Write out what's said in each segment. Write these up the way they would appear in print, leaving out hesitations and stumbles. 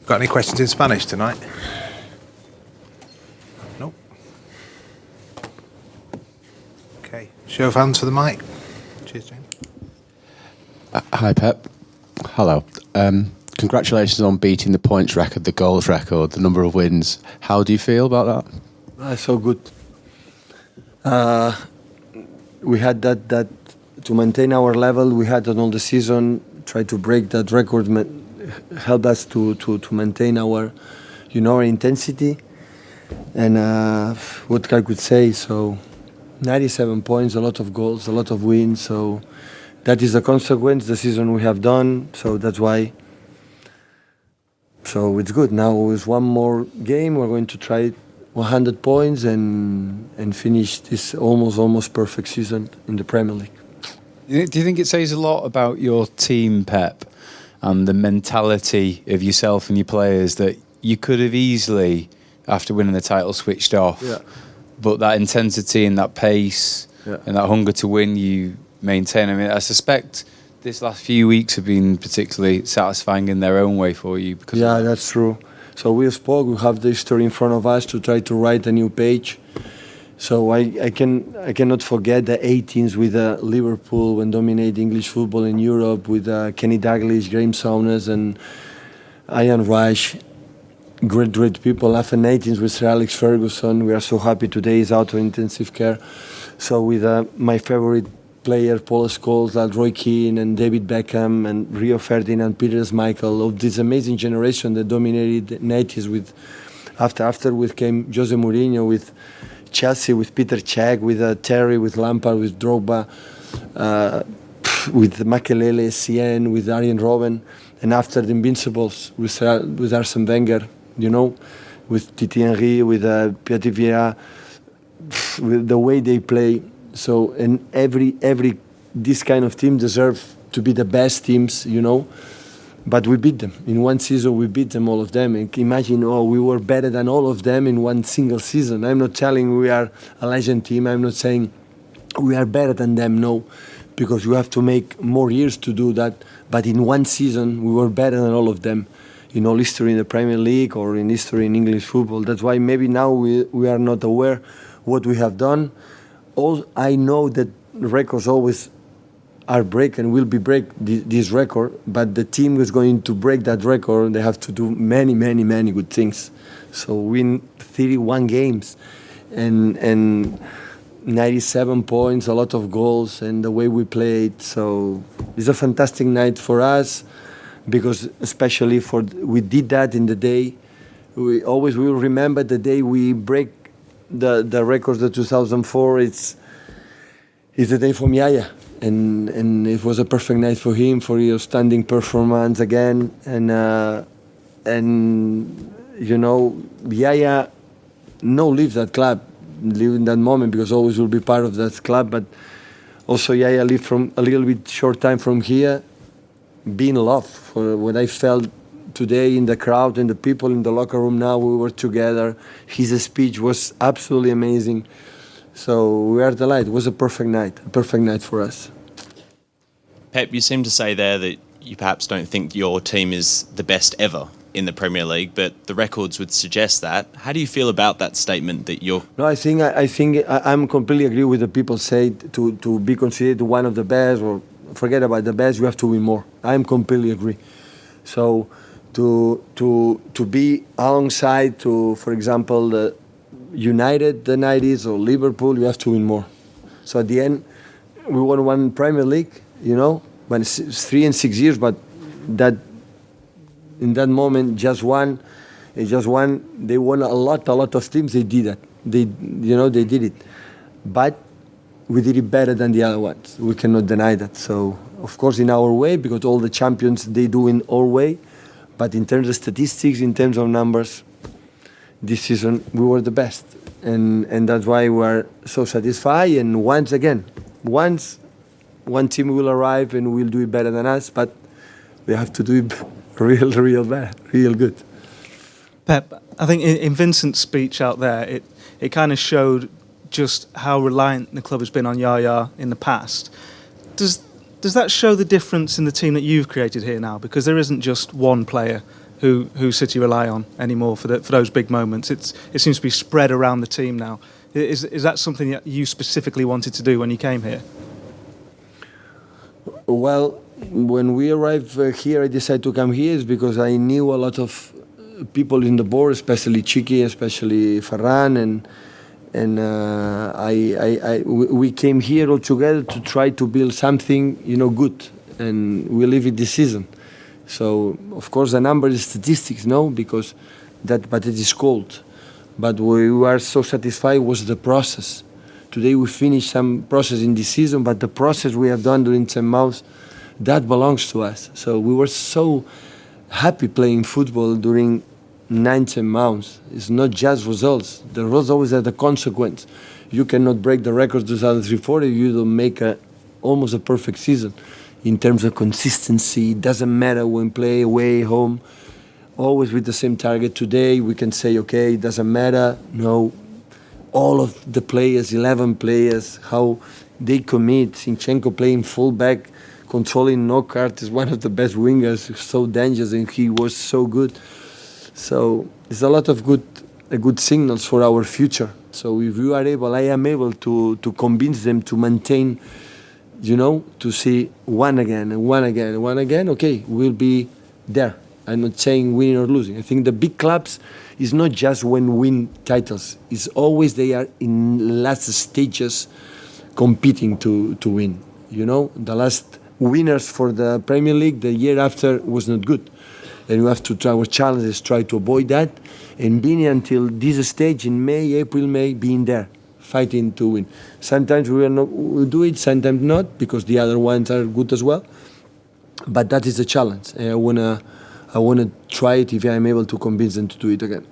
Got any questions in Spanish tonight? Nope. Okay. Show of hands for the mic. Cheers, James. Hi, Pep. Hello. Congratulations on beating the points record, the goals record, the number of wins. How do you feel about that? So good. We had that to maintain our level. We had on all the season, try to break that record, help us to maintain our, our intensity. And what I could say, so 97 points, a lot of goals, a lot of wins. So that is the consequence, the season we have done. So that's why. So it's good. Now with one more game, we're going to try 100 points and finish this almost perfect season in the Premier League. Do you think it says a lot about your team, Pep, and the mentality of yourself and your players that you could have easily, after winning the title, switched off? Yeah. But that intensity and that pace and that hunger to win, you maintain. I mean, I suspect this last few weeks have been particularly satisfying in their own way for you. Yeah, that's true. So we spoke. We have the history in front of us to try to write a new page. So I cannot forget the 18s with Liverpool when dominated English football in Europe with Kenny Dalglish, Graham Souness, and Ian Rush. Great people. After 18s with Sir Alex Ferguson. We are so happy today he's out of intensive care. So with my favorite player, Paul Scholes, like Roy Keane and David Beckham and Rio Ferdinand, Peter Schmeichel, of this amazing generation that dominated the 90s with after with came Jose Mourinho, with Chelsea, with Peter Cech, with Terry, with Lampard, with Drogba, with Makelele, Sien, with Arjen Robben, and after the Invincibles with Arsene Wenger, with Titi Henry, with Piatti Vieira, with the way they play. So, and every this kind of team deserve to be the best teams, But we beat them in one season. We beat them, all of them. And imagine, we were better than all of them in one single season. I'm not telling we are a legend team. I'm not saying we are better than them. No, because you have to make more years to do that. But in one season, we were better than all of them in all history in the Premier League or in history in English football. That's why maybe now we are not aware what we have done. I know that records always are break and will be break this record, but the team who's going to break that record, they have to do many good things. So win 31 games and 97 points, a lot of goals, and the way we played. So it's a fantastic night for us because especially we did that in the day. We will remember the day we break the records of 2004. It's the day from Yaya, and it was a perfect night for him, for his outstanding performance again, and Yaya leave that club, live in that moment because always will be part of that club, but also Yaya lived from a little bit short time from here, being loved for what I felt today in the crowd and the people in the locker room. Now we were together. His speech was absolutely amazing. So we are delighted. It was a perfect night for us. Pep, you seem to say there that you perhaps don't think your team is the best ever in the Premier League, but the records would suggest that. How do you feel about that statement that you're... No, I think I'm completely agree with the people say to be considered one of the best or forget about the best, you have to win more. I'm completely agree. So to be alongside for example, the United, the 90s, or Liverpool, you have to win more. So at the end, we won one Premier League, when it's 3 and 6 years, but that in that moment, just one. They won a lot of teams. They did that. They did it, but we did it better than the other ones. We cannot deny that. So of course, in our way, because all the champions they do in our way, but in terms of statistics, in terms of numbers, this season we were the best, and that's why we are so satisfied. And once again, one team will arrive and will do it better than us, but we have to do it real bad, real good. Pep, I think in Vincent's speech out there, it kind of showed just how reliant the club has been on Yaya in the past. Does that show the difference in the team that you've created here now? Because there isn't just one player who City rely on anymore for those big moments. It seems to be spread around the team now. Is that something that you specifically wanted to do when you came here? Well, when we arrived here, I decided to come here is because I knew a lot of people in the board, especially Chiki, especially Ferran, and we came here all together to try to build something, good, and we live it this season. So of course the number is statistics, no, but it is cold. But we were so satisfied was the process. Today we finished some process in this season, but the process we have done during 10 months, that belongs to us. So we were so happy playing football during 9-10 months. It's not just results. The results always have the consequence. You cannot break the records 2003-4 if you don't make almost a perfect season. In terms of consistency, it doesn't matter when play away, home, always with the same target. Today we can say, okay, it doesn't matter. No, all of the players, 11 players, how they commit. Zinchenko playing fullback, controlling knockout, is one of the best wingers, so dangerous, and he was so good. So there's a lot of good signals for our future. So if you are able, I am able to convince them to maintain, to see one again, okay, we'll be there. I'm not saying winning or losing. I think the big clubs is not just when win titles. It's always they are in last stages competing to win. The last winners for the Premier League the year after was not good. And we have to try, our challenge is try to avoid that and being until this stage in April, May, being there, fighting to win. Sometimes we'll do it, sometimes not, because the other ones are good as well. But that is the challenge. I wanna try it if I'm able to convince them to do it again.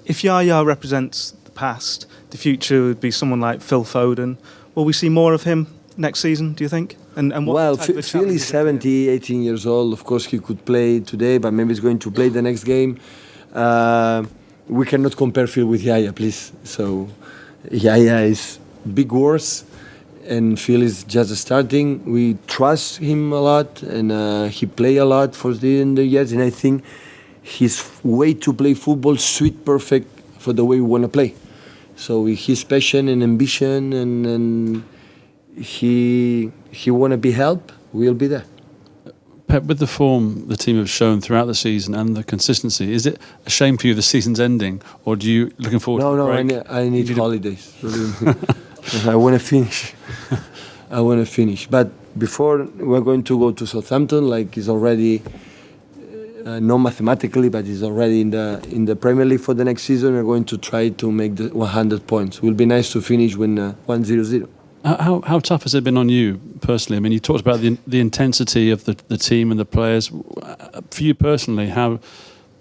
If Yaya represents the past, the future would be someone like Phil Foden. Will we see more of him next season, do you think? And what well, type of Phil is 70, 18 years old. Of course, he could play today, but maybe he's going to play the next game. We cannot compare Phil with Yaya, please. So Yaya is big words, and Phil is just starting. We trust him a lot, and he play a lot for the years, and I think his way to play football suits perfect for the way we want to play. So his passion and ambition, and he want to be helped, we'll be there. Pep, with the form the team have shown throughout the season and the consistency, is it a shame for you the season's ending, or do you looking forward to the break? No, I need holidays. I want to finish. But before we're going to go to Southampton, like it's already not mathematically, but it's already in the Premier League for the next season. We're going to try to make the 100 points. It will be nice to finish with 1-0-0. How tough has it been on you personally? I mean, you talked about the intensity of the team and the players. For you personally, how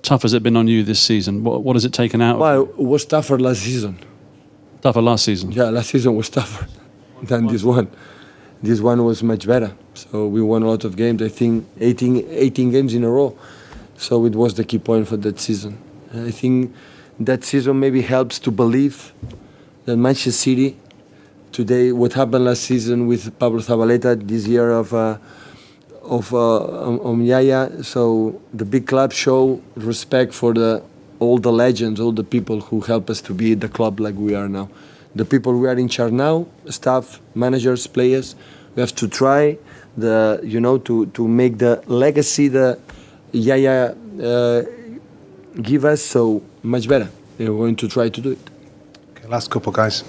tough has it been on you this season? What has it taken out? Well, it was tougher last season. Tougher last season? Yeah, last season was tougher than this one. This one was much better. So we won a lot of games. I think 18 games in a row. So it was the key point for that season. I think that season maybe helps to believe that Manchester City today, what happened last season with Pablo Zabaleta, this year of Yaya, so the big clubs show respect for all the legends, all the people who help us to be the club like we are now. The people we are in charge now, staff, managers, players, we have to try to make the legacy that Yaya give us so much better. We're going to try to do it. Okay, last couple, guys.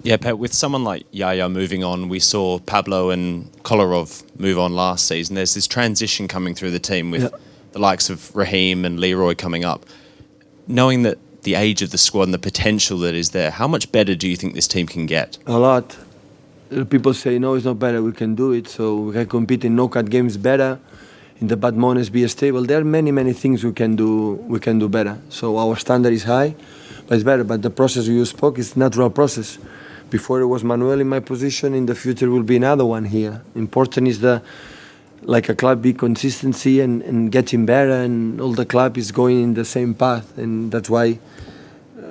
Yeah, Pep, with someone like Yaya moving on, we saw Pablo and Kolarov move on last season. There's this transition coming through the team with the likes of Raheem and Leroy coming up. Knowing that the age of the squad and the potential that is there, how much better do you think this team can get? A lot. People say, no, it's not better, we can do it. So we can compete in knockout games better, in the bad moments be stable. There are many, many things we can do better. So our standard is high, but it's better. But the process you spoke is natural process. Before it was Manuel in my position, in the future will be another one here. Important is like a club be consistency and getting better, and all the club is going in the same path, and that's why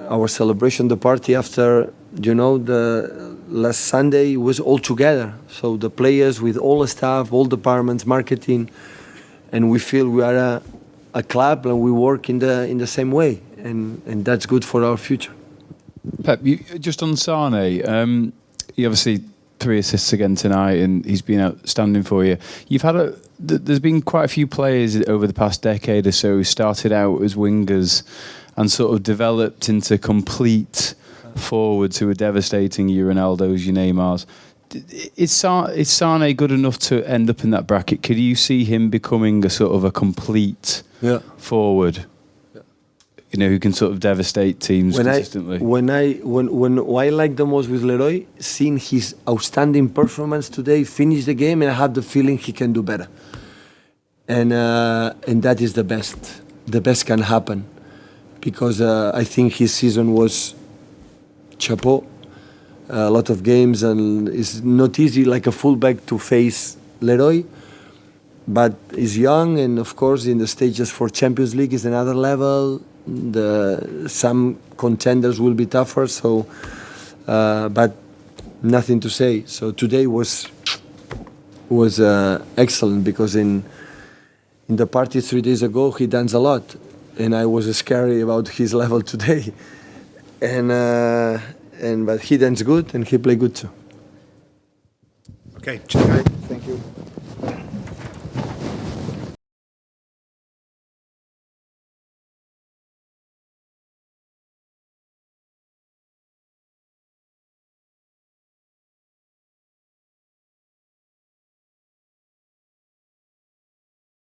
our celebration, the party after the last Sunday was all together. So the players with all the staff, all departments, marketing, and we feel we are a club and we work in the same way, and that's good for our future. Pep, just on Sane, he obviously 3 assists again tonight, and he's been outstanding for you. There's been quite a few players over the past decade or so who started out as wingers and sort of developed into complete forwards who are devastating. Your Ronaldos, your Neymars. Is Sane good enough to end up in that bracket? Could you see him becoming a sort of a complete forward? Who can sort of devastate teams consistently. What I like the most with Leroy, seeing his outstanding performance today, finish the game, and I have the feeling he can do better. And that is the best. The best can happen, because I think his season was chapeau. A lot of games, and it's not easy like a fullback to face Leroy. But he's young, and of course in the stages for Champions League is another level. Some contenders will be tougher, so but nothing to say. So today was excellent, because in the party 3 days ago he danced a lot, and I was scary about his level today. But he danced good and he played good too. Okay, cheers. Thank you.